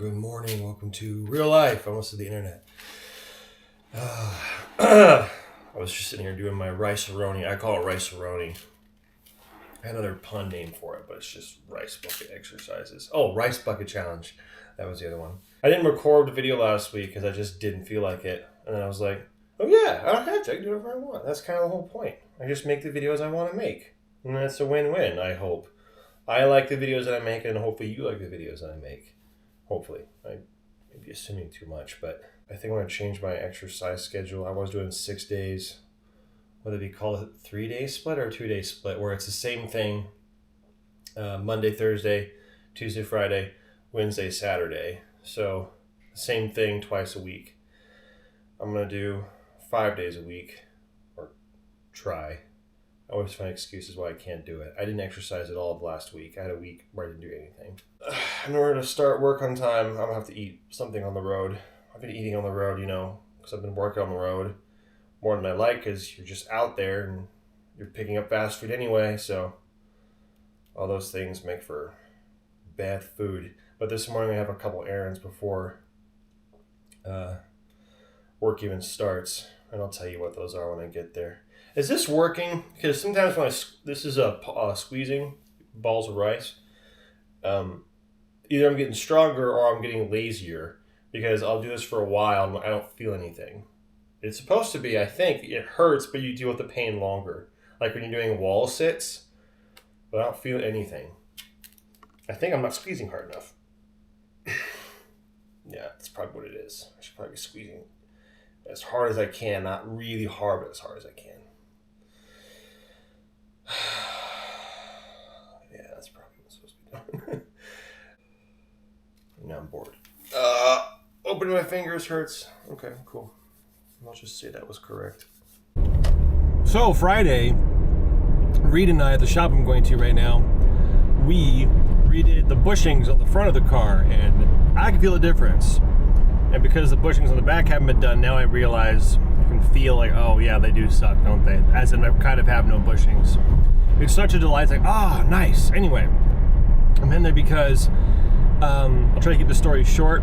Good morning. Welcome to real life. Almost to the internet. I was just sitting here doing my rice-a-roni. I call it rice-a-roni. I had another pun name for it, but it's just rice bucket exercises. Oh, rice bucket challenge. That was the other one. I didn't record the video last week because I just didn't feel like it. And then I was like, oh yeah, I don't have to. I can do whatever I want. That's kind of the whole point. I just make the videos I want to make. And that's a win-win, I hope. I like the videos that I make, and hopefully you like the videos that I make. Hopefully. I may be assuming too much, but I think I'm going to change my exercise schedule. I was doing 6 days. Whether they call it 3-day split or a 2-day split, where it's the same thing Monday, Thursday, Tuesday, Friday, Wednesday, Saturday. So same thing twice a week. I'm going to do 5 days a week, or try. I always find excuses why I can't do it. I didn't exercise at all of last week. I had a week where I didn't do anything. In order to start work on time, I'm going to have to eat something on the road. I've been eating on the road, because I've been working on the road more than I like, because you're just out there and you're picking up fast food anyway. So all those things make for bad food. But this morning I have a couple errands before work even starts. And I'll tell you what those are when I get there. Is this working? Because sometimes when this is squeezing balls of rice, either I'm getting stronger or I'm getting lazier, because I'll do this for a while and I don't feel anything. It's supposed to be, I think, it hurts, but you deal with the pain longer. Like when you're doing wall sits, but I don't feel anything. I think I'm not squeezing hard enough. Yeah, that's probably what it is. I should probably be squeezing as hard as I can. Not really hard, but as hard as I can. Yeah, that's probably what's supposed to be done. Now I'm bored. Opening my fingers hurts. Okay, cool. I'll just say that was correct. So Friday, Reed and I at the shop I'm going to right now, we redid the bushings on the front of the car, and I can feel the difference. And because the bushings on the back haven't been done, now I realize I can feel like, oh yeah, they do suck, don't they? As in, I kind of have no bushings. It's such a delight. It's like, nice. Anyway, I'm in there because I'll try to keep the story short.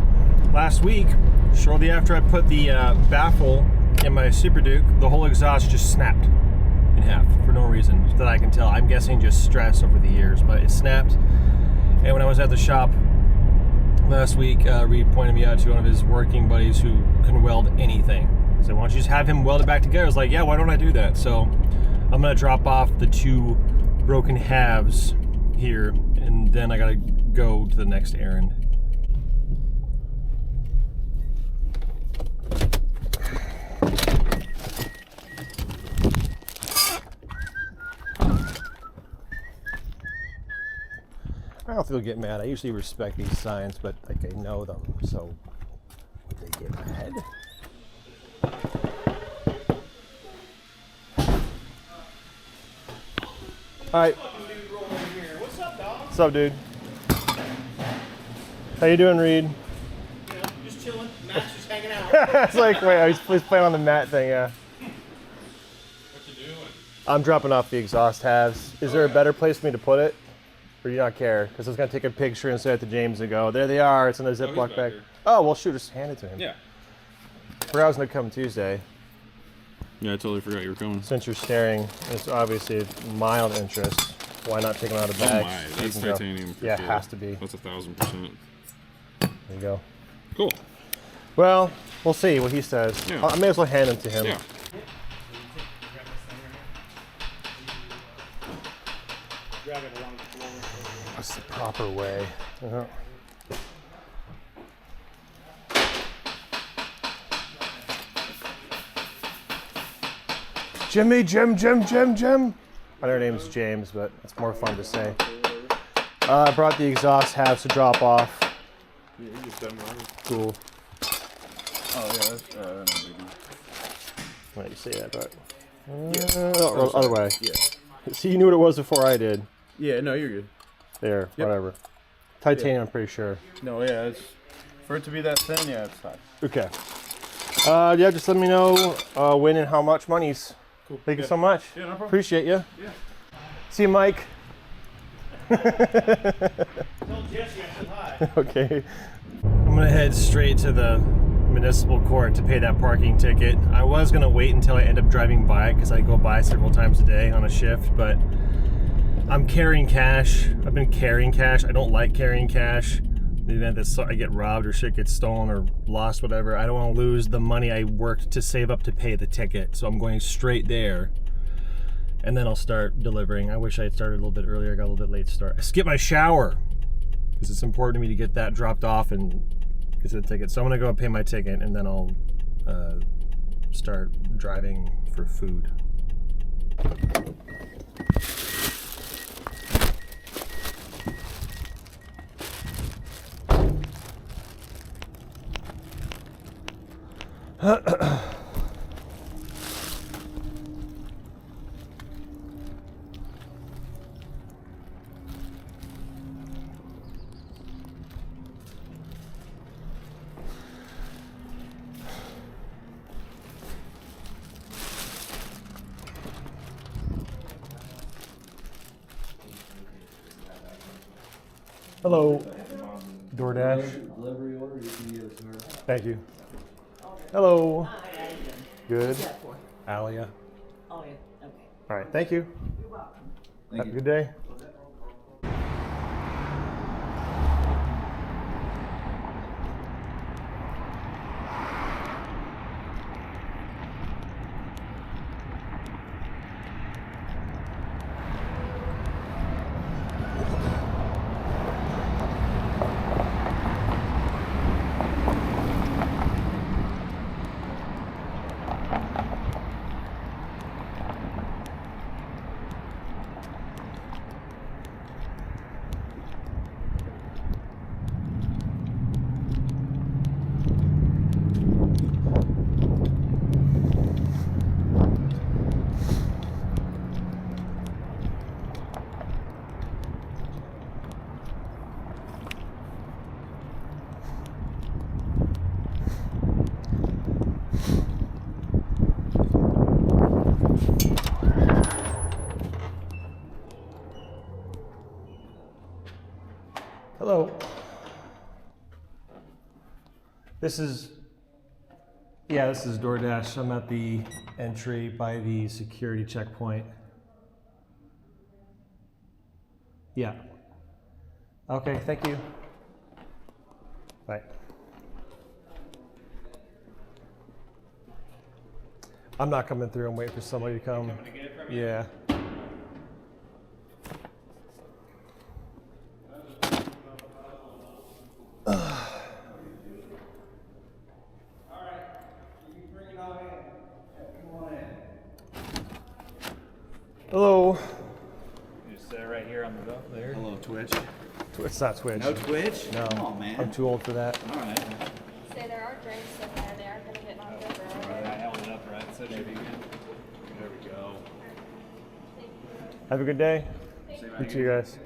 Last week, shortly after I put the baffle in my Super Duke, the whole exhaust just snapped in half for no reason that I can tell. I'm guessing just stress over the years, but it snapped. And when I was at the shop last week, Reed pointed me out to one of his working buddies who can weld anything. He said, why don't you just have him weld it back together? I was like, yeah, why don't I do that? So I'm going to drop off the 2 broken halves here, and then I got to go to the next errand. I don't know if they'll get mad. I usually respect these signs, but like I know them, so would they get mad? All right. What's up, dog? What's up, dude? How you doing, Reed? Just chilling. Matt's just hanging out. It's like, wait, he's playing on the mat thing, yeah. What you doing? I'm dropping off the exhaust halves. Is there a better place for me to put it? Or do you not care? Because I was going to take a picture and send it to James and go, there they are, it's in the Ziploc bag. Oh, well, shoot, just hand it to him. Yeah. Forgot I was going to come Tuesday. Yeah, I totally forgot you were coming. Since you're staring, it's obviously of mild interest. Why not take them out of the bag? Oh my, So you that's can go. titanium for Yeah, sure. it has to be. That's 1,000%. There you go. Cool. Well, we'll see what he says. Yeah. I may as well hand them to him. Yeah. That's the proper way. Uh-huh. Jimmy, Jim. I know her name's James, but it's more fun to say. I brought the exhaust halves to drop off. Yeah, you just done right. Cool. Oh, yeah, that's no biggie. Why did you say that, but Yeah. other way. Yeah. See, you knew what it was before I did. Yeah, no, you're good. There, Yep. whatever. Titanium, I'm pretty sure. No, yeah, it's for it to be that thin, yeah, it's fine. Okay. Yeah, just let me know when and how much monies. Cool. Thank you so much. Yeah, no problem. Appreciate you. Yeah. See you, Mike. Tell Jesse I said hi. Okay. I'm gonna head straight to the municipal court to pay that parking ticket. I was gonna wait until I end up driving by it because I go by several times a day on a shift, but I'm carrying cash. I've been carrying cash. I don't like carrying cash. In the event that I get robbed or shit gets stolen or lost, whatever, I don't want to lose the money I worked to save up to pay the ticket. So I'm going straight there, and then I'll start delivering. I wish I had started a little bit earlier. I got a little bit late to start. I skipped my shower because it's important to me to get that dropped off and get to the ticket. So I'm gonna go and pay my ticket, and then I'll start driving for food. Hello, DoorDash. Delivery order, you can get it, sir. Thank you. Hello. Hi, how you doing? Good. What's that for? Alia. Oh, yeah, okay. All right, thank you. You're welcome. Have a good day. Hello. This is DoorDash. I'm at the entry by the security checkpoint. Yeah. Okay, thank you. Bye. I'm not coming through. I'm waiting for somebody to come. Yeah. Hello. You just sit right here on the belt there. Hello, Twitch. It's not Twitch. No Twitch? No. Come on, man. I'm too old for that. All right. Say there are drinks in there. They are going to get knocked over. Alright, I held it up right, so it should be good. There we go. Have a good day. You too, guys.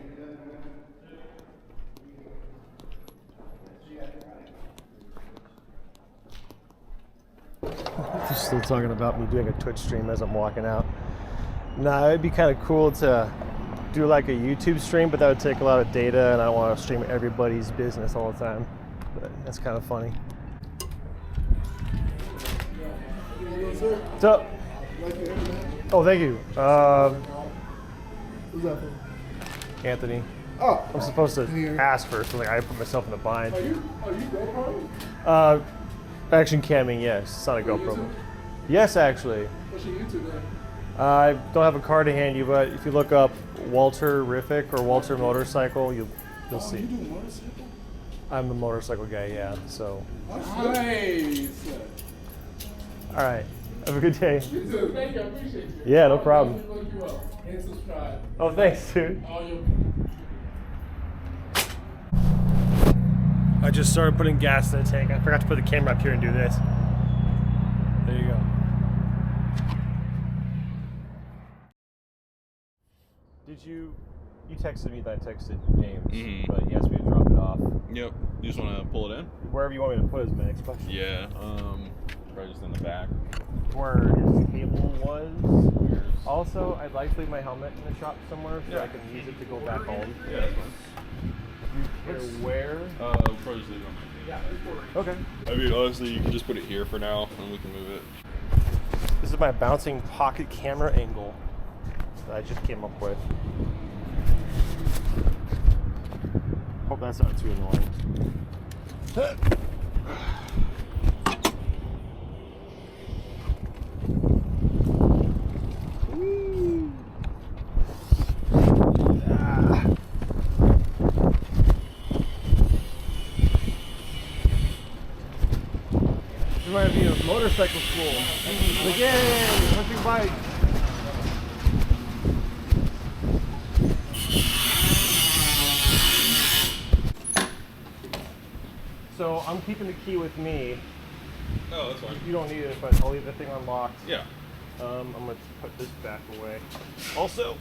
They're still talking about me doing a Twitch stream as I'm walking out. Nah, it'd be kind of cool to do like a YouTube stream, but that would take a lot of data, and I don't want to stream everybody's business all the time. But that's kind of funny. What's up? Oh, thank you. Who's that for? Anthony. Oh, I'm supposed to Here. ask first, so like I put myself in the bind. are you GoPro? Action camming, yes. It's not a GoPro. YouTube? Yes, actually. What's your YouTube name? I don't have a card to hand you, but if you look up Walter Riffic or Walter Motorcycle, you'll You see. do motorcycle? I'm the motorcycle guy, yeah. So, Nice. all right. Have a good day. You too. Thank you. I appreciate you. Yeah, no problem. I'll look you up and subscribe. Oh, thanks, dude. All your I just started putting gas in the tank. I forgot to put the camera up here and do this. There you go. Did you texted me that I texted James, but he asked me to drop it off. Yep. You just want to pull it in? Wherever you want me to put it is my next question. Yeah. Probably just in the back. Where his table was. Also, I'd like to leave my helmet in the shop somewhere so I can use it to go back home. Yeah. That's fine. You Where? We'll probably just leave it on. Okay. I mean, honestly, you can just put it here for now, and we can move it. This is my bouncing pocket camera angle that I just came up with. Hope that's not too annoying. Reminds me of motorcycle school. Like, yay, hunting bike. So I'm keeping the key with me. Oh, that's fine. You don't need it, but I'll leave the thing unlocked. Yeah. I'm gonna put this back away. Also,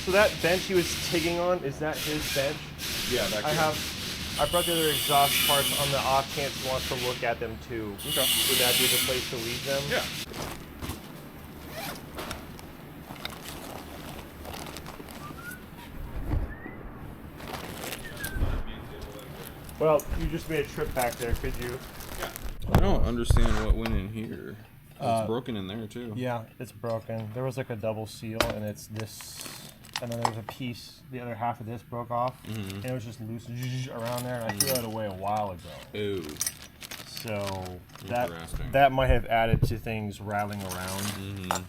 so that bench he was tigging on, is that his bench? Yeah, back here. I brought the other exhaust parts on the off chance he wants to look at them too. Okay. Would that be the place to leave them? Yeah. Well, you just made a trip back there, could you? I don't understand what went in here. It's broken in there too. Yeah, it's broken. There was like a double seal, and it's this, and then there was a piece, the other half of this broke off, and it was just loose around there, and I threw that away a while ago. Ooh. So Interesting. that might have added to things rattling around.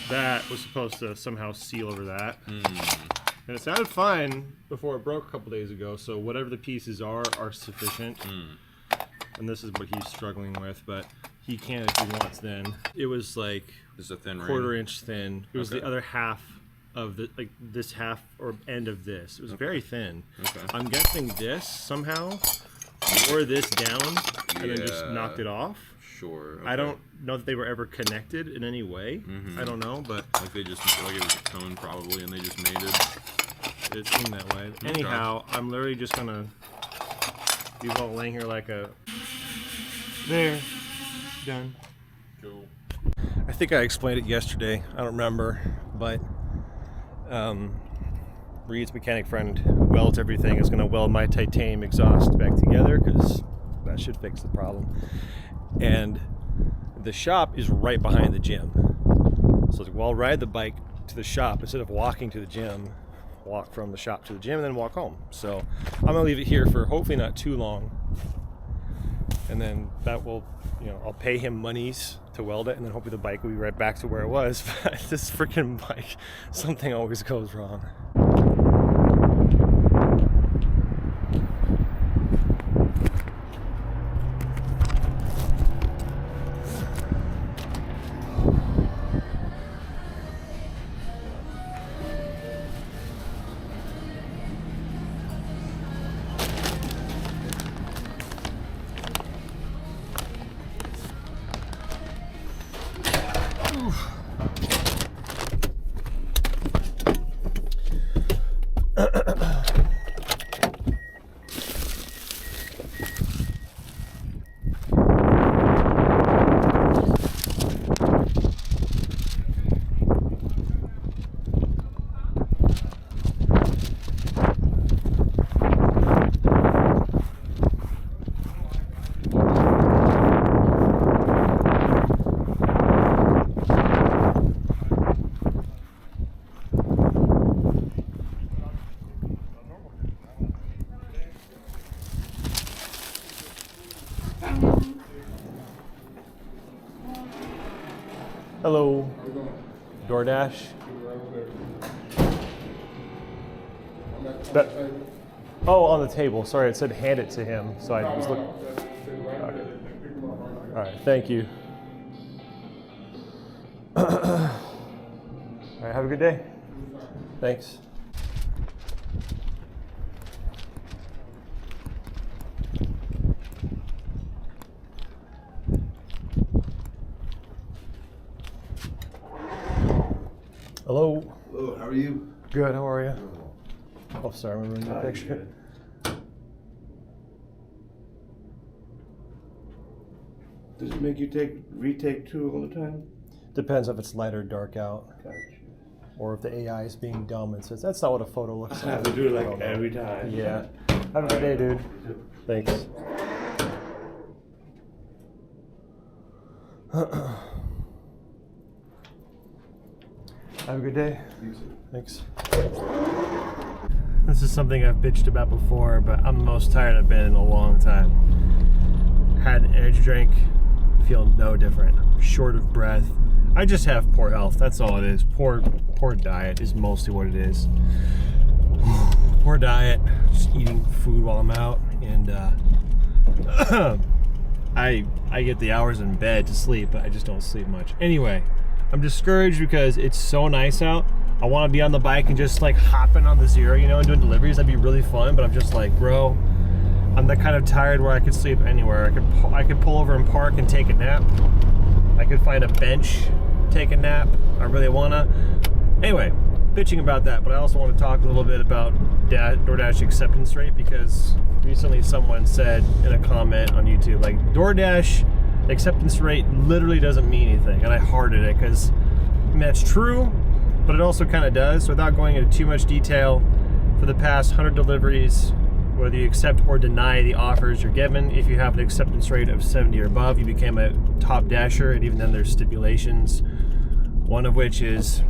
That was supposed to somehow seal over that. And it sounded fine before it broke a couple days ago, so whatever the pieces are sufficient. And this is what he's struggling with, but he can if he wants then. It was like This is a thin quarter-inch thin. It was Okay. the other half of the, like this half or end of this. It was very thin. Okay. I'm guessing this somehow wore this down and then just Yeah. knocked it off. Sure. I don't know that they were ever connected in any way. I don't know, but Like they just, like it was a cone probably, and they just made it. it seemed that way. Anyhow, I'm literally just gonna be all laying here like a. There. Done. Cool. I think I explained it yesterday. I don't remember, but Reed's mechanic friend who welds everything is going to weld my titanium exhaust back together because that should fix the problem. And the shop is right behind the gym. So it's like, well, I'll ride the bike to the shop instead of walking to the gym. Walk from the shop to the gym and then walk home. So I'm going to leave it here for hopefully not too long. And then that will, I'll pay him monies to weld it, and then hopefully the bike will be right back to where it was. But this freaking bike, something always goes wrong. Hello. DoorDash. That, oh, on the table. Sorry, it said hand it to him, so I was looking. All right, thank you. All right, have a good day. Thanks. Hello. Hello, how are you? Good. How are you? Oh, sorry, I'm ruining your picture. Does it make you retake two all the time? Depends if it's light or dark out. Gotcha. or if the AI is being dumb and says that's not what a photo looks I like. have to do it like every time. Yeah. Have a good day, dude. Thanks. Have a good day. Thanks. This is something I've bitched about before, but I'm the most tired I've been in a long time. Had an energy drink, feel no different. Short of breath. I just have poor health. That's all it is. Poor diet is mostly what it is. Poor diet. Just eating food while I'm out, and I get the hours in bed to sleep, but I just don't sleep much. Anyway, I'm discouraged because it's so nice out. I want to be on the bike and just like hopping on the Zero, you know, and doing deliveries. That'd be really fun, but I'm just like, bro, I'm that kind of tired where I could sleep anywhere. I could pull over and park and take a nap. I could find a bench, take a nap. I really wanna. Anyway, bitching about that, but I also want to talk a little bit about DoorDash acceptance rate, because recently someone said in a comment on YouTube, like, DoorDash acceptance rate literally doesn't mean anything, and I hearted it because that's true, but it also kind of does. So without going into too much detail, for the past 100 deliveries, whether you accept or deny the offers you're given, if you have an acceptance rate of 70 or above, you became a top dasher, and even then there's stipulations, one of which is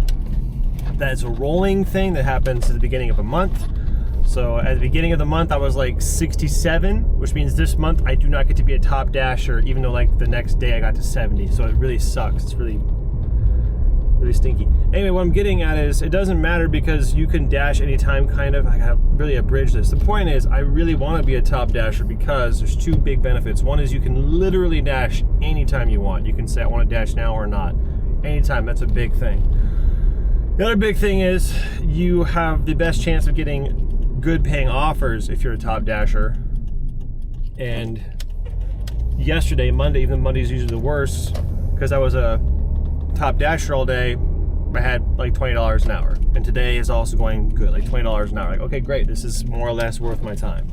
that it's a rolling thing that happens at the beginning of a month. So at the beginning of the month, I was like 67, which means this month I do not get to be a top dasher, even though like the next day I got to 70. So it really sucks. It's really stinky. Anyway, what I'm getting at is it doesn't matter because you can dash anytime, kind of. I gotta really abridge this. The point is, I really want to be a top dasher because there's two big benefits. One is you can literally dash anytime you want. You can say I want to dash now or not. Anytime. That's a big thing. The other big thing is you have the best chance of getting good paying offers if you're a top dasher. And yesterday, Monday, even Monday's usually the worst, because I was a top dasher all day, I had like $20 an hour. And today is also going good, like $20 an hour. Like, okay, great, this is more or less worth my time.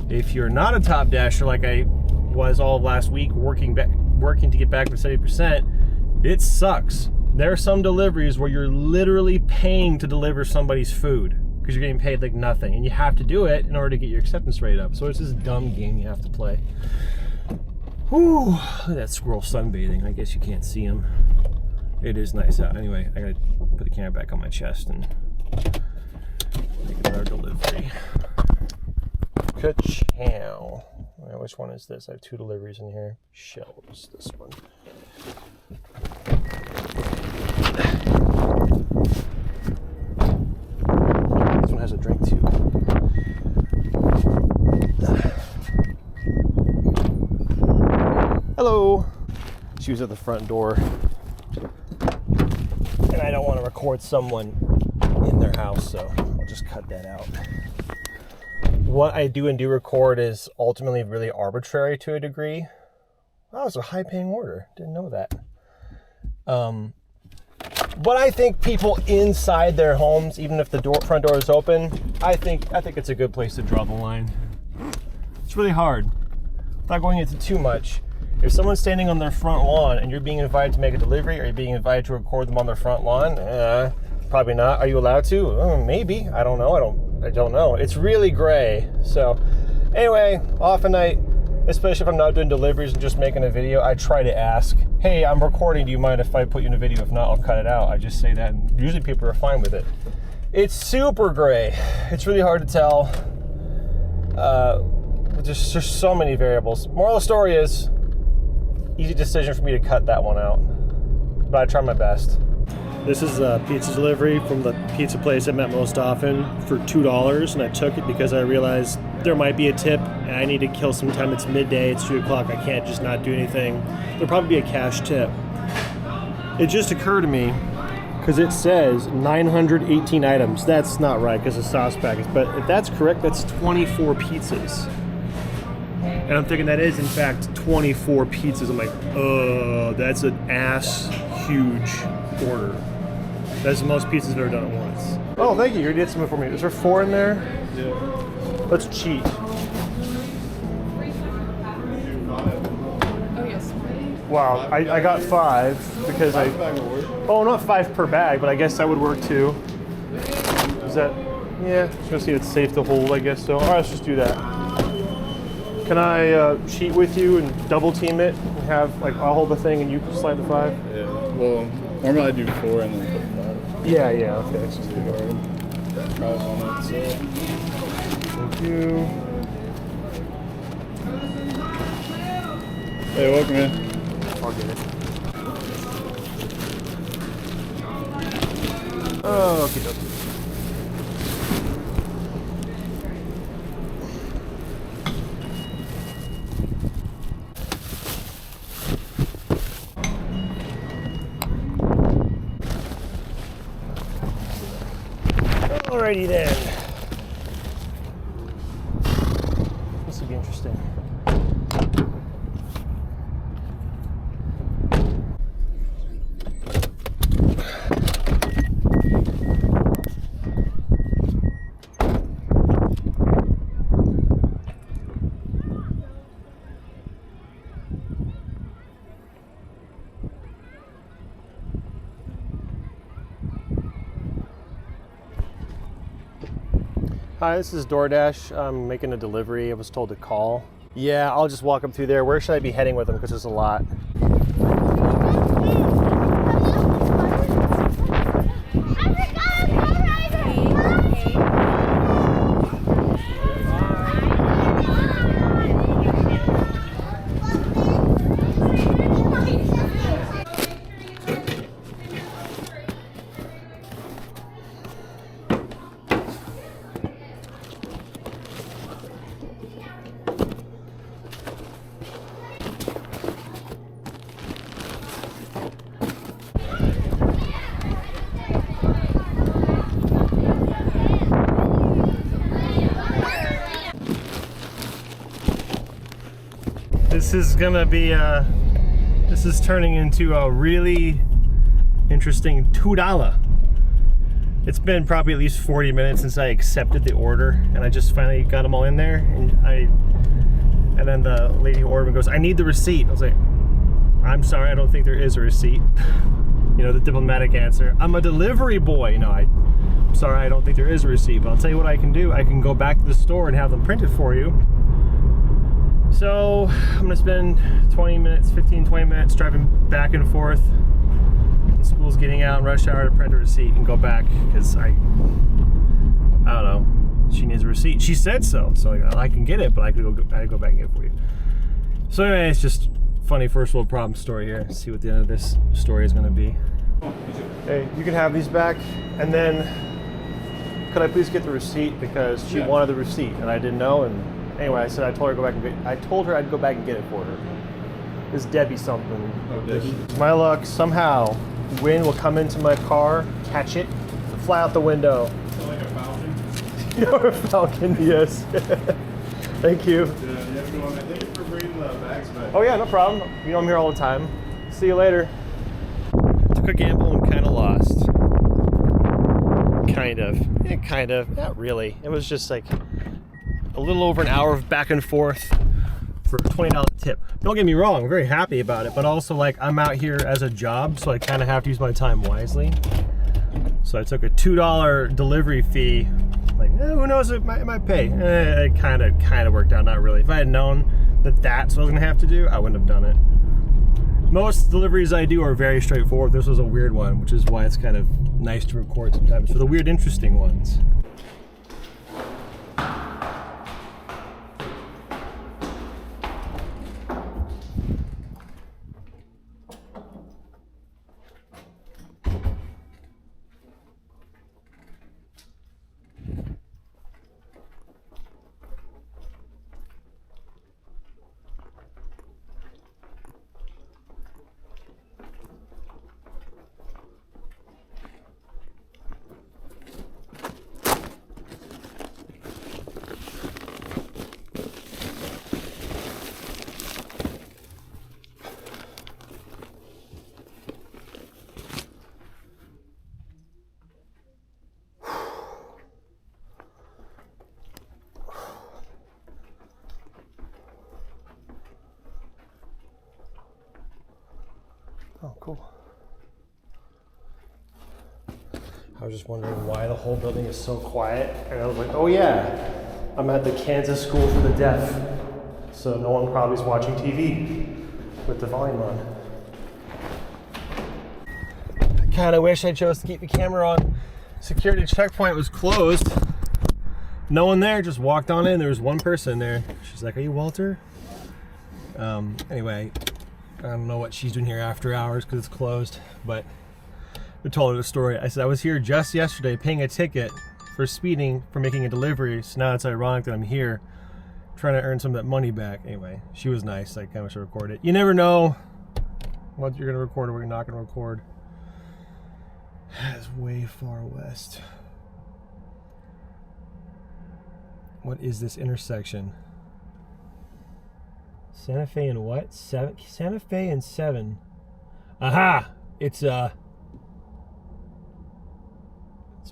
If you're not a top dasher like I was all of last week, working to get back to 70%, it sucks. There are some deliveries where you're literally paying to deliver somebody's food because you're getting paid like nothing, and you have to do it in order to get your acceptance rate up. So it's this dumb game you have to play. Whew, look at that squirrel sunbathing. I guess you can't see him. It is nice out. Anyway, I gotta put the camera back on my chest and make another delivery. Ka-chow. Which one is this? I have two deliveries in here. Shells, this one. This one has a drink too. Hello. She was at the front door. And I don't want to record someone in their house, so I'll just cut that out. What I do record is ultimately really arbitrary to a degree. That was a high-paying order. Didn't know that. But I think people inside their homes, even if the front door is open, I think it's a good place to draw the line. It's really hard. Without going into too much, if someone's standing on their front lawn and you're being invited to make a delivery, or you're being invited to record them on their front lawn, probably not. Are you allowed to? Maybe. I don't know. I don't know. It's really gray. So anyway, off a night, especially if I'm not doing deliveries and just making a video, I try to ask, hey, I'm recording, do you mind if I put you in a video? If not, I'll cut it out. I just say that, and usually people are fine with it. It's super gray. It's really hard to tell. There's so many variables. Moral of the story is, easy decision for me to cut that one out, but I try my best. This is a pizza delivery from the pizza place I met most often for $2, and I took it because I realized there might be a tip, and I need to kill some time. It's midday, it's 2 o'clock, I can't just not do anything. There'll probably be a cash tip. It just occurred to me, because it says 918 items. That's not right because of sauce packets, but if that's correct, that's 24 pizzas. And I'm thinking that is, in fact, 24 pizzas. I'm like, that's an ass huge order. That's the most pizzas I've ever done at once. Oh, thank you. You did something for me. Is there 4 in there? Yeah. Let's cheat. Oh, yes. Wow, I got 5 because I. Oh, not 5 per bag, but I guess that would work too. Is that? Yeah, just gonna see if it's safe to hold, I guess so. All right, let's just do that. Can I cheat with you and double team it and have like I'll hold the thing and you slide the 5? Yeah. Well, normally I do 4 and then put 5. Yeah, okay, let's just do it. Tries on it, so. Thank you. Hey, welcome in. I'll get it. Oh, okay. Alrighty then. This will be interesting. Hi, this is DoorDash. I'm making a delivery. I was told to call. Yeah, I'll just walk up through there. Where should I be heading with them? Because there's a lot. This is gonna be this is turning into a really interesting $2. It's been probably at least 40 minutes since I accepted the order, and I just finally got them all in there, and then the lady who ordered me goes, I need the receipt. I was like, I'm sorry, I don't think there is a receipt. You know, the diplomatic answer. I'm a delivery boy. No, I'm sorry, I don't think there is a receipt, but I'll tell you what I can do. I can go back to the store and have them print it for you. So I'm gonna spend 20 minutes driving back and forth. The school's getting out in rush hour to print a receipt and go back because I don't know. She needs a receipt. She said so, so I can get it, but I gotta go back and get it for you. So anyway, it's just funny first world problem story here. See what the end of this story is gonna be. Hey, you can have these back, and then could I please get the receipt because she wanted the receipt and I didn't know. And anyway, I said I told her I'd go back and get it for her. This Debbie something. Oh, Debbie. My luck, somehow, wind will come into my car, catch it, fly out the window. So like a falcon? You're a falcon, yes. Thank you. Yeah, you have a good one. Thank you for bringing the bags back. Oh yeah, no problem. You know I'm here all the time. See you later. Took a gamble and kind of lost. Kind of. Not really. It was just like a little over an hour of back and forth for a $20 tip. Don't get me wrong, I'm very happy about it, but also like I'm out here as a job, so I kind of have to use my time wisely. So I took a $2 delivery fee. Like, who knows, it might pay. It kind of worked out, not really. If I had known that that's what I was gonna have to do, I wouldn't have done it. Most deliveries I do are very straightforward. This was a weird one, which is why it's kind of nice to record sometimes for the weird, interesting ones. Oh, cool. I was just wondering why the whole building is so quiet. And I was like, oh yeah, I'm at the Kansas School for the Deaf. So no one probably is watching TV with the volume on. I kind of wish I chose to keep the camera on. Security checkpoint was closed. No one there, just walked on in. There was one person there. She's like, are you Walter? Anyway, I don't know what she's doing here after hours because it's closed, but I told her the story. I said, I was here just yesterday paying a ticket for speeding for making a delivery, so now it's ironic that I'm here trying to earn some of that money back. Anyway, she was nice. I kind of should record it. You never know what you're going to record or what you're not going to record. That's way far west. What is this intersection? Santa Fe and what? Santa Fe and 7. Aha! It's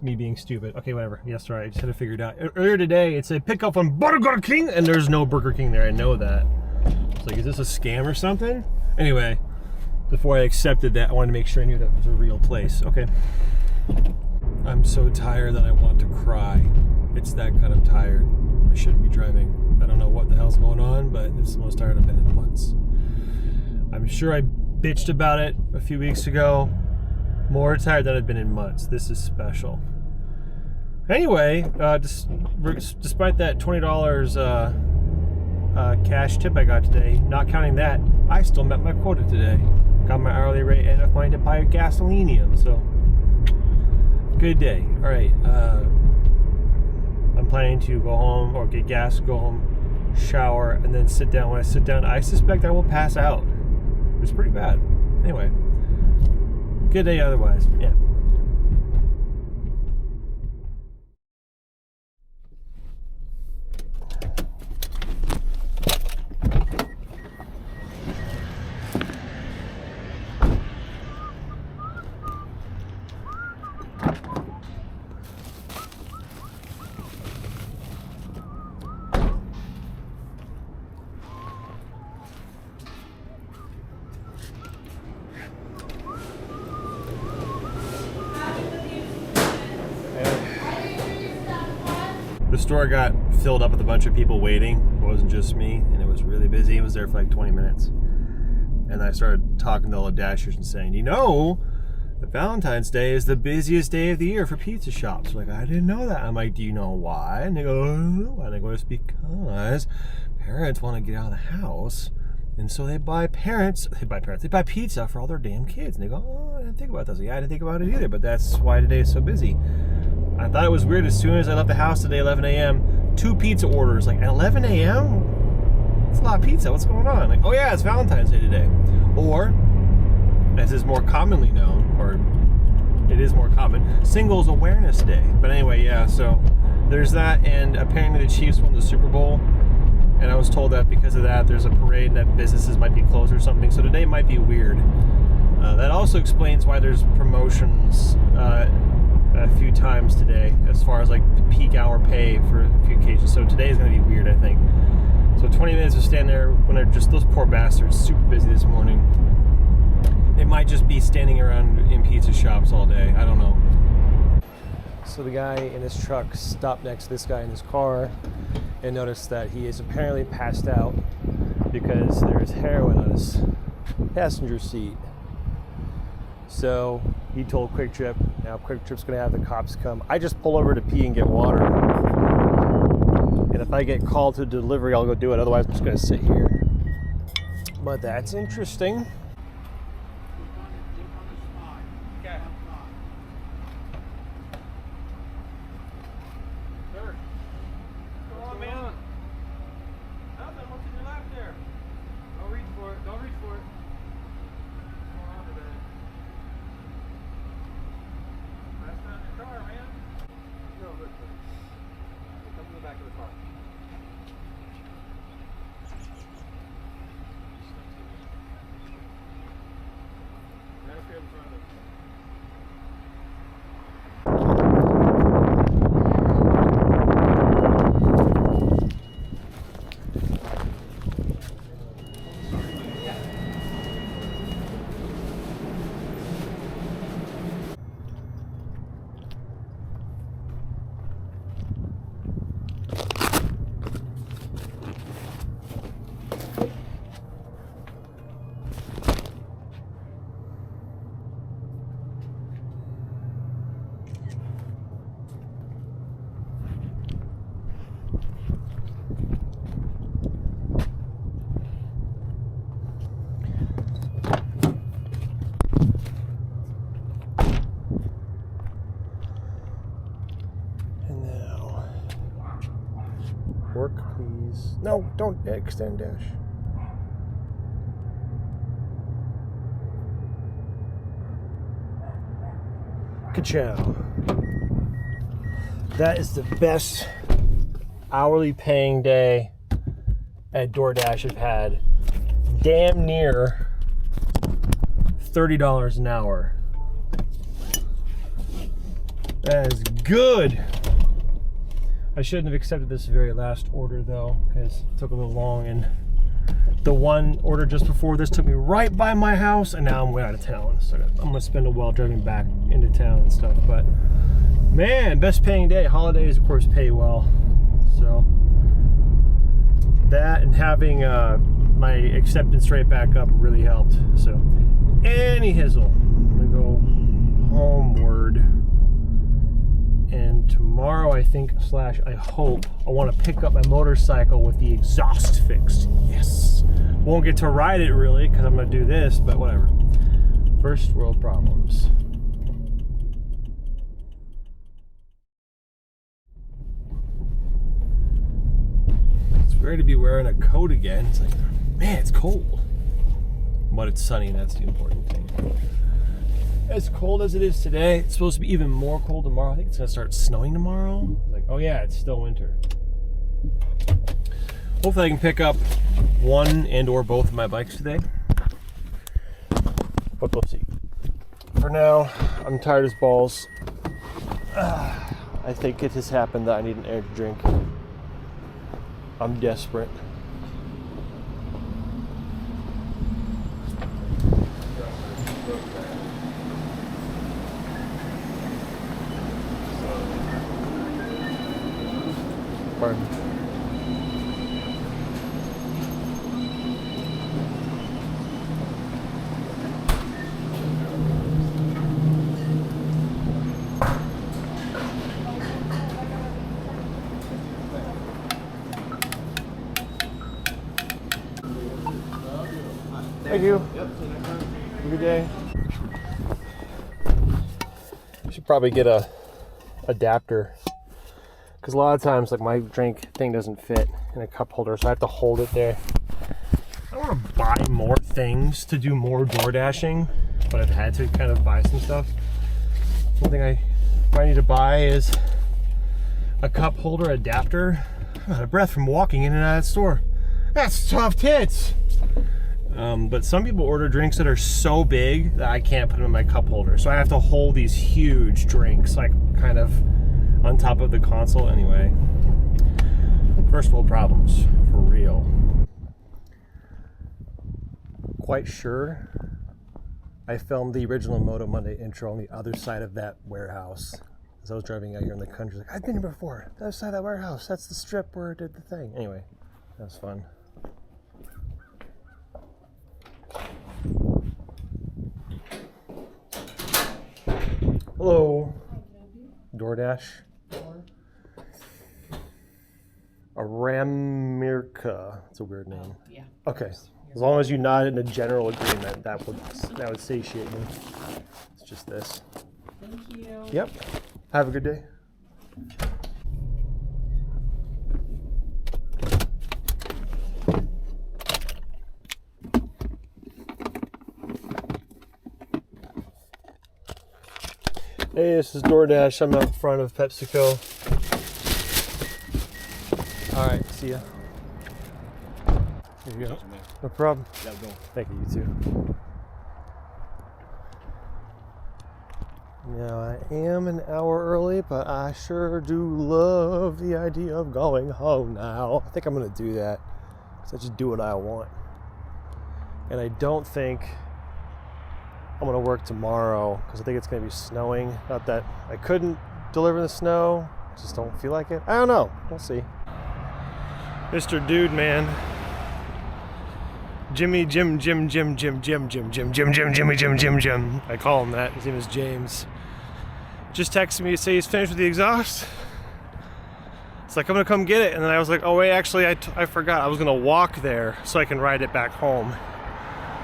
me being stupid. Okay, whatever. Yes, right. I just had to figure it out. Earlier today, it said pick up from Burger King, and there's no Burger King there. I know that. It's like, is this a scam or something? Anyway, before I accepted that, I wanted to make sure I knew that was a real place. Okay. I'm so tired that I want to cry. It's that kind of tired. I shouldn't be driving. I don't know what the hell's going on, but it's the most tired I've been in months. I'm sure I bitched about it a few weeks ago. More tired than I've been in months. This is special. Anyway, despite that $20 cash tip I got today, not counting that, I still met my quota today. Got my hourly rate and enough money to buy gasolinium, so good day. All right, I'm planning to go home or get gas, go home, shower, and then sit down. When I sit down, I suspect I will pass out. It's pretty bad. Anyway. Good day otherwise, yeah. The store got filled up with a bunch of people waiting. It wasn't just me, and it was really busy. It was there for like 20 minutes. And I started talking to all the Dashers and saying, you know, that Valentine's Day is the busiest day of the year for pizza shops. Like, I didn't know that. I'm like, do you know why? And they go, oh, and I go, it's because parents want to get out of the house. And so they buy pizza for all their damn kids. And they go, oh, I didn't think about this. Yeah, I didn't think about it either, but that's why today is so busy. I thought it was weird as soon as I left the house today, 11 a.m., 2 pizza orders. Like, at 11 a.m.? That's a lot of pizza. What's going on? Like, oh yeah, it's Valentine's Day today. Or, as is more commonly known, or it is more common, Singles Awareness Day. But anyway, yeah, so there's that, and apparently the Chiefs won the Super Bowl, and I was told that because of that, there's a parade that businesses might be closed or something, so today might be weird. That also explains why there's promotions a few times today, as far as like peak hour pay for a few occasions. So today is going to be weird, I think. So 20 minutes to stand there when they're just, those poor bastards, super busy this morning. It might just be standing around in pizza shops all day. I don't know. So the guy in his truck stopped next to this guy in his car and noticed that he is apparently passed out because there's heroin on his passenger seat. So he told Quick Trip, now Quick Trip's gonna have the cops come. I just pull over to pee and get water. And if I get called to delivery, I'll go do it. Otherwise, I'm just gonna sit here. But that's interesting. No, don't extend dash. Ka-chow. That is the best hourly paying day at DoorDash I've had. Damn near $30 an hour. That is good. I shouldn't have accepted this very last order though, because it took a little long, and the one order just before this took me right by my house, and now I'm way out of town. So I'm gonna spend a while driving back into town and stuff. But man, best paying day. Holidays, of course, pay well. So that and having my acceptance rate back up really helped. So any hizzle, I'm gonna go homeward. And tomorrow, I think / I hope I want to pick up my motorcycle with the exhaust fixed. Yes. Won't get to ride it really because I'm going to do this, but whatever. First world problems. It's weird to be wearing a coat again. It's like, man, it's cold. But it's sunny, and that's the important thing. As cold as it is today, it's supposed to be even more cold tomorrow. I think it's gonna start snowing tomorrow. Like, oh yeah, it's still winter. Hopefully I can pick up one and or both of my bikes today. But we'll see. For now, I'm tired as balls. I think it has happened that I need an energy drink. I'm desperate. Pardon. Thank you. Yep. Have a good day. I should probably get a adapter. Because a lot of times, like, my drink thing doesn't fit in a cup holder, so I have to hold it there. I want to buy more things to do more door dashing, but I've had to kind of buy some stuff. One thing I might need to buy is a cup holder adapter. I'm out of breath from walking in and out of the store. That's tough tits! But some people order drinks that are so big that I can't put them in my cup holder. So I have to hold these huge drinks, like, kind of on top of the console. Anyway, first world problems for real. Quite sure I filmed the original Moto Monday intro on the other side of that warehouse as I was driving out here in the country. Like, I've been here before. The other side of that warehouse. That's the strip where I did the thing. Anyway, that was fun. Hello. DoorDash. Aramirka. It's a weird name. Yeah. Okay. As long as you nod in a general agreement, that would satiate me. It's just this. Thank you. Yep. Have a good day. Hey, this is DoorDash. I'm out in front of PepsiCo. All right, see ya. There you go. No problem. Thank you, you too. Now, I am an hour early, but I sure do love the idea of going home now. I think I'm going to do that because I just do what I want. And I don't think I'm going to work tomorrow because I think it's going to be snowing. Not that I couldn't deliver the snow. I just don't feel like it. I don't know. We'll see. Mr. Dude Man. Jimmy Jim. I call him that. His name is James. Just texted me to say he's finished with the exhaust. It's like, I'm gonna come get it. And then I was like, oh wait, actually I forgot. I was gonna walk there so I can ride it back home.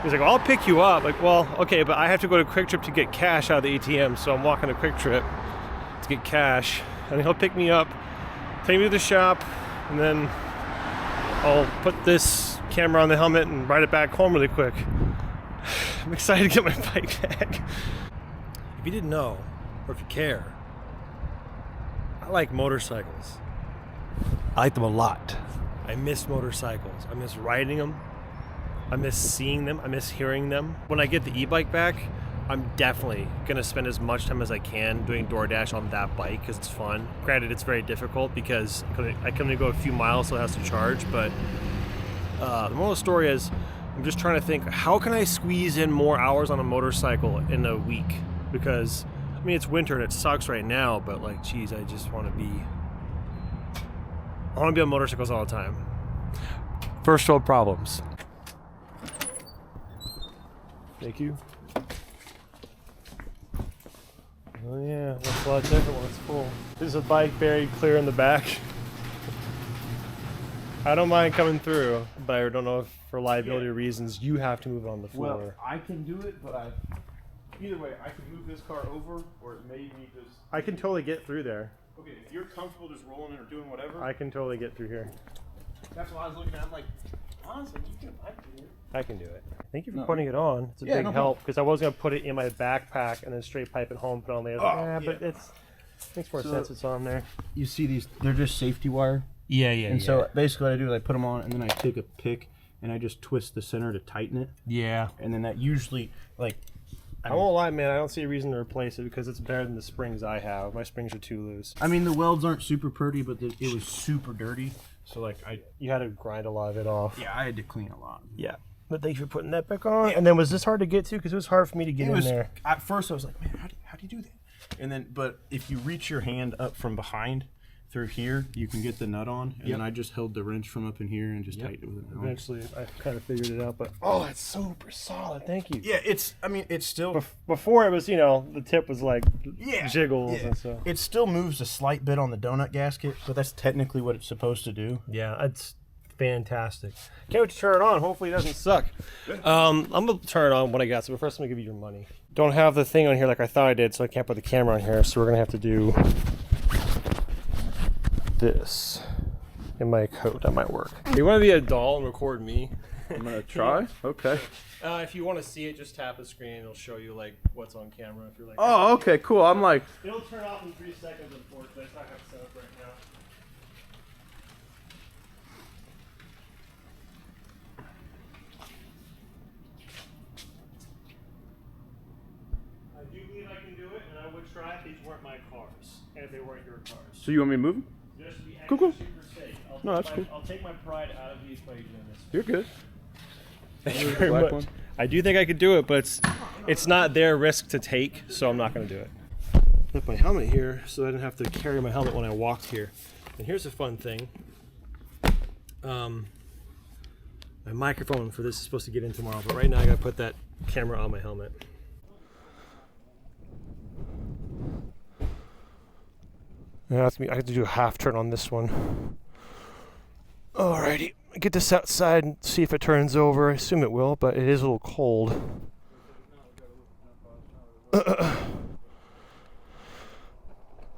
He's like, well, I'll pick you up. Like, well, okay, but I have to go to Quick Trip to get cash out of the ATM. So I'm walking to Quick Trip to get cash. And he'll pick me up, take me to the shop, and then I'll put this camera on the helmet and ride it back home really quick. I'm excited to get my bike back. If you didn't know, or if you care, I like motorcycles. I like them a lot. I miss motorcycles. I miss riding them. I miss seeing them. I miss hearing them. When I get the e-bike back, I'm definitely gonna spend as much time as I can doing DoorDash on that bike because it's fun. Granted, it's very difficult because I can only go a few miles, so it has to charge. But the moral of the story is, I'm just trying to think, how can I squeeze in more hours on a motorcycle in a week? Because I mean, it's winter and it sucks right now, but like, geez, I just want to be. I want to be on motorcycles all the time. First world problems. Thank you. Oh yeah, that's a lot different when it's full. There's a bike buried clear in the back. I don't mind coming through, but I don't know if for liability reasons you have to move on the floor. Well, I can do it, but either way, I can move this car over, or it may need this. I can totally get through there. Okay, if you're comfortable just rolling it or doing whatever. I can totally get through here. That's what I was looking at. I'm like, honestly, I can do it. I can do it. Thank you for putting it on. It's a Yeah, big no help because I was gonna put it in my backpack and then straight pipe it home, put it on later. But it makes more sense. It's on there. You see these? They're just safety wire. Yeah. And so basically, what I do is I put them on, and then I take a pick and I just twist the center to tighten it. Yeah. And then that usually, like, I won't lie, man. I don't see a reason to replace it because it's better than the springs I have. My springs are too loose. I mean, the welds aren't super pretty, but it was super dirty. So like, You had to grind a lot of it off. I had to clean a lot. Yeah. But thank you for putting that back on. And then was this hard to get to? Because it was hard for me to get in there. At first, I was like, man, how do you do that? And then, but if you reach your hand up from behind through here, you can get the nut on. And then I just held the wrench from up in here and just tightened it with it. Eventually, I kind of figured it out. But it's super solid. Thank you. Yeah, it's still. Before it was, the tip was like jiggles and stuff. It still moves a slight bit on the donut gasket, but that's technically what it's supposed to do. Yeah, it's fantastic. Can't wait to turn it on. Hopefully it doesn't suck. I'm gonna turn it on when I got it, but first I'm gonna give you your money. Don't have the thing on here like I thought I did, so I can't put the camera on here, so we're gonna have to do this in my coat. That might work. You want to be a doll and record me? I'm gonna try. Okay. If you want to see it, just tap the screen. It'll show you like what's on camera. If you're like, Oh, okay, cool. I'm like, it'll turn off in 3 seconds, unfortunately. It's not gonna set up right now. I do believe I can do it, and I would try if these weren't my cars, and if they weren't your cars. so you want me to move? Just to be Cool. super safe. No, that's cool. I'll take my pride out of the equation in this. You're good. Thank you very Black much. one? I do think I could do it, but it's not their risk to take, so I'm not going to do it. Put my helmet here so I didn't have to carry my helmet when I walked here. And here's a fun thing. My microphone for this is supposed to get in tomorrow, but right now I got to put that camera on my helmet. Yeah, I have to do a half turn on this one. Alrighty, get this outside and see if it turns over. I assume it will, but it is a little cold.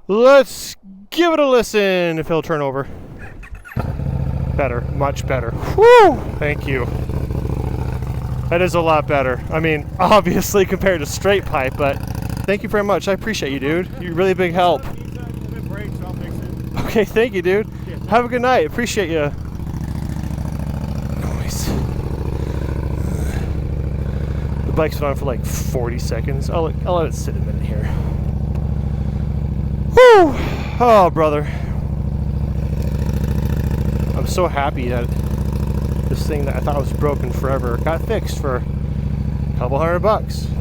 Let's give it a listen if it'll turn over. Better, much better. Woo! Thank you. That is a lot better. I mean, obviously compared to straight pipe, but thank you very much. I appreciate you, dude. You're really big help. Okay, thank you, dude. Have a good night. Appreciate you. Noise. The bike's been on for like 40 seconds. I'll let it sit a minute here. Woo! Oh, brother. I'm so happy that this thing that I thought was broken forever got fixed for a couple $100.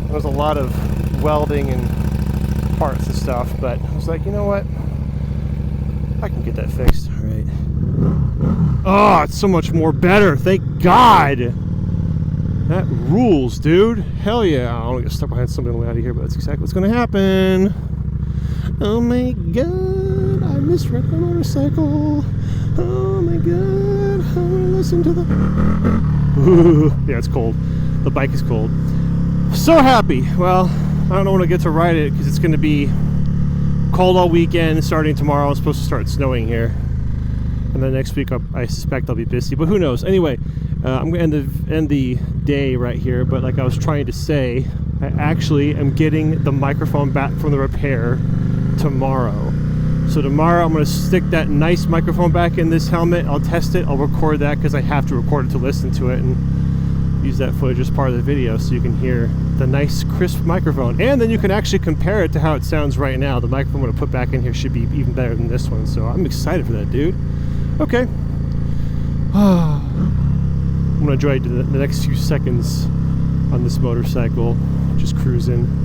There was a lot of welding and parts and stuff, but I was like, you know what? I can get that fixed. All right. Oh, it's so much more better. Thank God. That rules, dude. Hell yeah. I don't want to get stuck behind something on the way out of here, but that's exactly what's going to happen. Oh my God. I misread my motorcycle. Oh my God. I'm going to listen to the... Ooh. Yeah, it's cold. The bike is cold. So happy. Well, I don't know when I get to ride it because it's going to be cold all weekend starting tomorrow. It's supposed to start snowing here. And then next week, I suspect I'll be busy, but who knows? Anyway, I'm going to end the day right here. But like I was trying to say, I actually am getting the microphone back from the repair tomorrow. So tomorrow I'm going to stick that nice microphone back in this helmet. I'll test it. I'll record that because I have to record it to listen to it and use that footage as part of the video so you can hear the nice crisp microphone. And then you can actually compare it to how it sounds right now. The microphone I'm going to put back in here should be even better than this one. So I'm excited for that, dude. Okay. I'm going to enjoy the next few seconds on this motorcycle. Just cruising.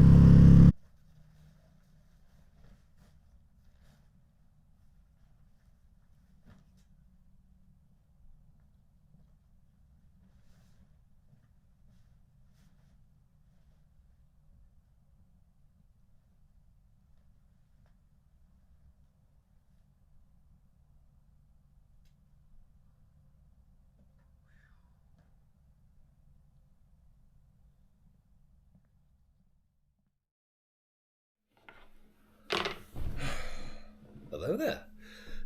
Hello there.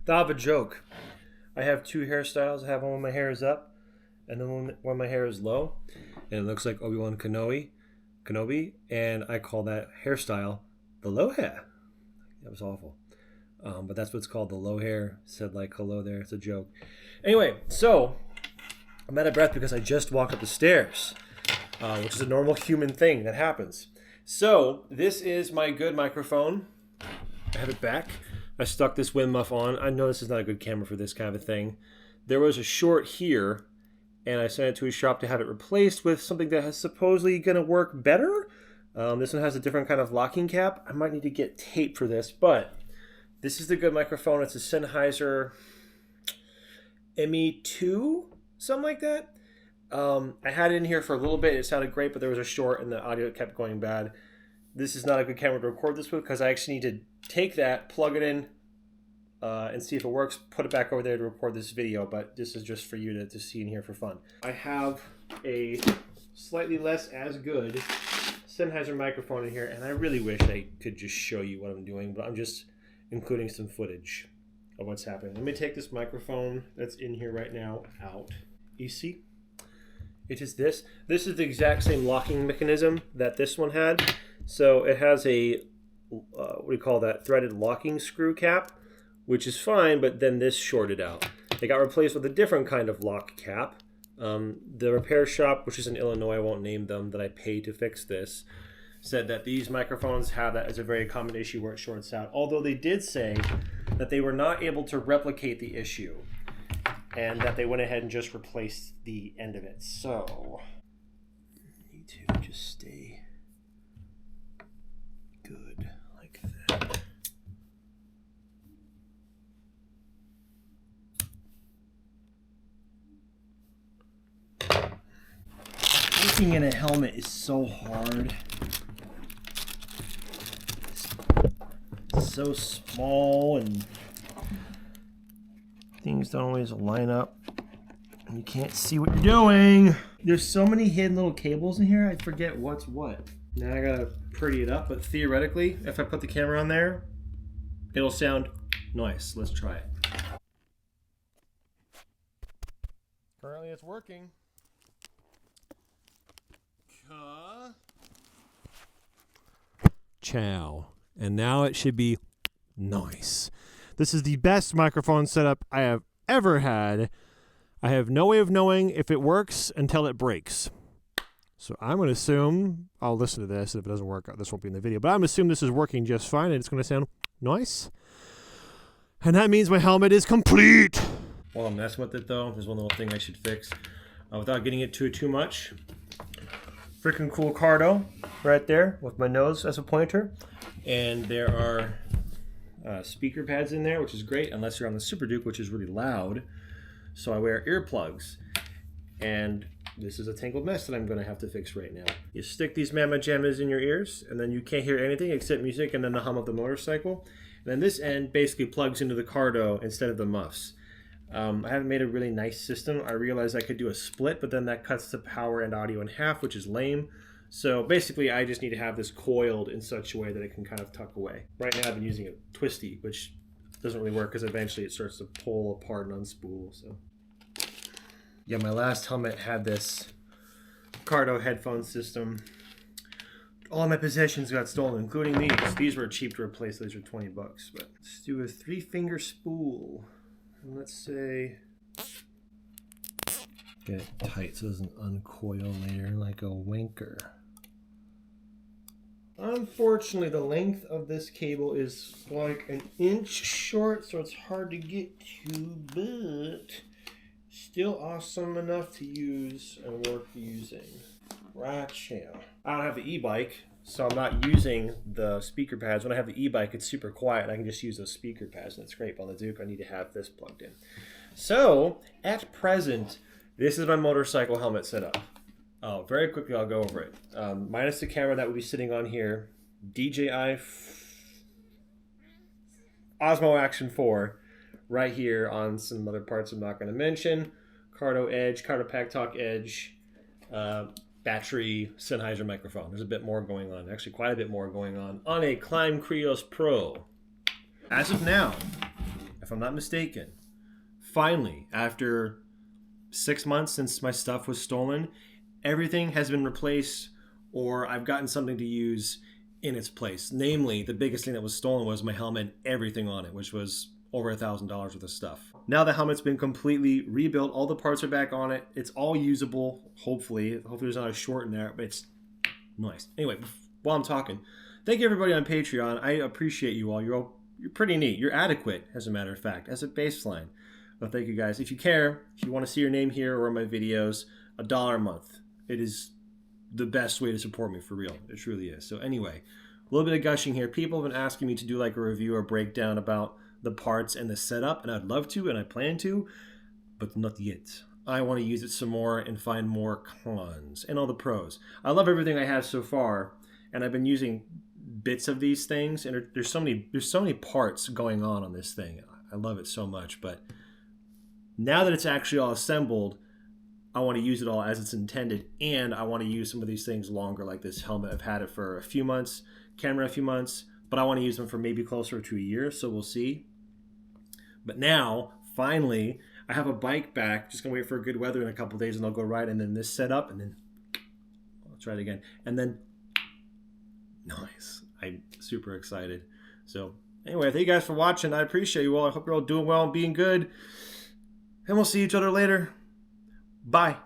Thought of a joke. I have two hairstyles. I have one when my hair is up, and then when my hair is low, and it looks like Obi-Wan Kenobi, and I call that hairstyle the low hair. That was awful. But that's what's called, the low hair. Said like hello there. It's a joke. Anyway, so I'm out of breath because I just walked up the stairs, which is a normal human thing that happens. So this is my good microphone. I have it back. I stuck this wind muff on. I know this is not a good camera for this kind of a thing. There was a short here, and I sent it to a shop to have it replaced with something that is supposedly going to work better. This one has a different kind of locking cap. I might need to get tape for this, but this is the good microphone. It's a Sennheiser ME2, something like that. I had it in here for a little bit. It sounded great, but there was a short, and the audio kept going bad. This is not a good camera to record this with because I actually need to take that, plug it in, and see if it works, put it back over there to record this video, but this is just for you to see and hear for fun. I have a slightly less as good Sennheiser microphone in here, and I really wish I could just show you what I'm doing, but I'm just including some footage of what's happening. Let me take this microphone that's in here right now out. You see? It is this. This is the exact same locking mechanism that this one had. So it has a, what do you call that, threaded locking screw cap, which is fine, but then this shorted out. They got replaced with a different kind of lock cap. The repair shop, which is in Illinois, I won't name them, that I paid to fix this, said that these microphones have that as a very common issue where it shorts out. Although they did say that they were not able to replicate the issue and that they went ahead and just replaced the end of it. So, I need to just stay good like that. Looking in a helmet is so hard. It's so small and things don't always line up and you can't see what you're doing. There's so many hidden little cables in here, I forget what's what. Now I gotta pretty it up, but theoretically, if I put the camera on there, it'll sound nice. Let's try it. Currently it's working. Ciao. And now it should be nice. This is the best microphone setup I have ever had. I have no way of knowing if it works until it breaks. So I'm going to assume, I'll listen to this. If it doesn't work, this won't be in the video. But I'm going to assume this is working just fine and it's going to sound nice. And that means my helmet is complete. While I'm messing with it though, there's one little thing I should fix. Without getting it too much. Freaking cool Cardo right there with my nose as a pointer. And there are speaker pads in there, which is great unless you're on the Super Duke, which is really loud. So I wear earplugs. And this is a tangled mess that I'm going to have to fix right now. You stick these Mamma Jammas in your ears, and then you can't hear anything except music and then the hum of the motorcycle. And then this end basically plugs into the Cardo instead of the muffs. I haven't made a really nice system. I realized I could do a split, but then that cuts the power and audio in half, which is lame. So basically, I just need to have this coiled in such a way that it can kind of tuck away. Right now, I've been using a twisty, which doesn't really work because eventually it starts to pull apart and unspool. So yeah, my last helmet had this Cardo headphone system. All my possessions got stolen, including these. These were cheap to replace. These were $20, but let's do a 3-finger spool. And let's say, get it tight so it doesn't uncoil later like a winker. Unfortunately, the length of this cable is like an inch short, so it's hard to get to, but still awesome enough to use and worth using. Right here. I don't have the e-bike, so I'm not using the speaker pads. When I have the e-bike, it's super quiet, and I can just use those speaker pads, and it's great. But on the Duke, I need to have this plugged in. So, at present, this is my motorcycle helmet setup. Oh, very quickly, I'll go over it. Minus the camera that would be sitting on here. DJI Osmo Action 4 right here on some other parts I'm not going to mention. Cardo Edge, Cardo Pack Talk Edge, battery Sennheiser microphone. There's a bit more going on, actually quite a bit more going on a Climb Krios Pro. As of now, if I'm not mistaken, finally, after 6 months since my stuff was stolen, everything has been replaced, or I've gotten something to use in its place. Namely, the biggest thing that was stolen was my helmet and everything on it, which was over $1,000 worth of stuff. Now the helmet's been completely rebuilt. All the parts are back on it. It's all usable, hopefully. Hopefully there's not a short in there, but it's nice. Anyway, while I'm talking, thank you everybody on Patreon. I appreciate you all. You're pretty neat. You're adequate, as a matter of fact, as a baseline. Well, thank you guys. If you care, if you want to see your name here or in my videos, $1 a month. It is the best way to support me, for real. It truly is. So anyway, a little bit of gushing here. People have been asking me to do like a review or breakdown about the parts and the setup, and I'd love to, and I plan to, but not yet. I want to use it some more and find more cons and all the pros. I love everything I have so far, and I've been using bits of these things, and there's so many parts going on this thing. I love it so much, but now that it's actually all assembled, I want to use it all as it's intended, and I want to use some of these things longer, like this helmet. I've had it for a few months, camera a few months, but I want to use them for maybe closer to a year, so we'll see. But now, finally, I have a bike back. Just going to wait for good weather in a couple days, and I'll go ride, and then this set up, and then I'll try it again. And then, nice. I'm super excited. So, anyway, thank you guys for watching. I appreciate you all. I hope you're all doing well and being good. And we'll see each other later. Bye.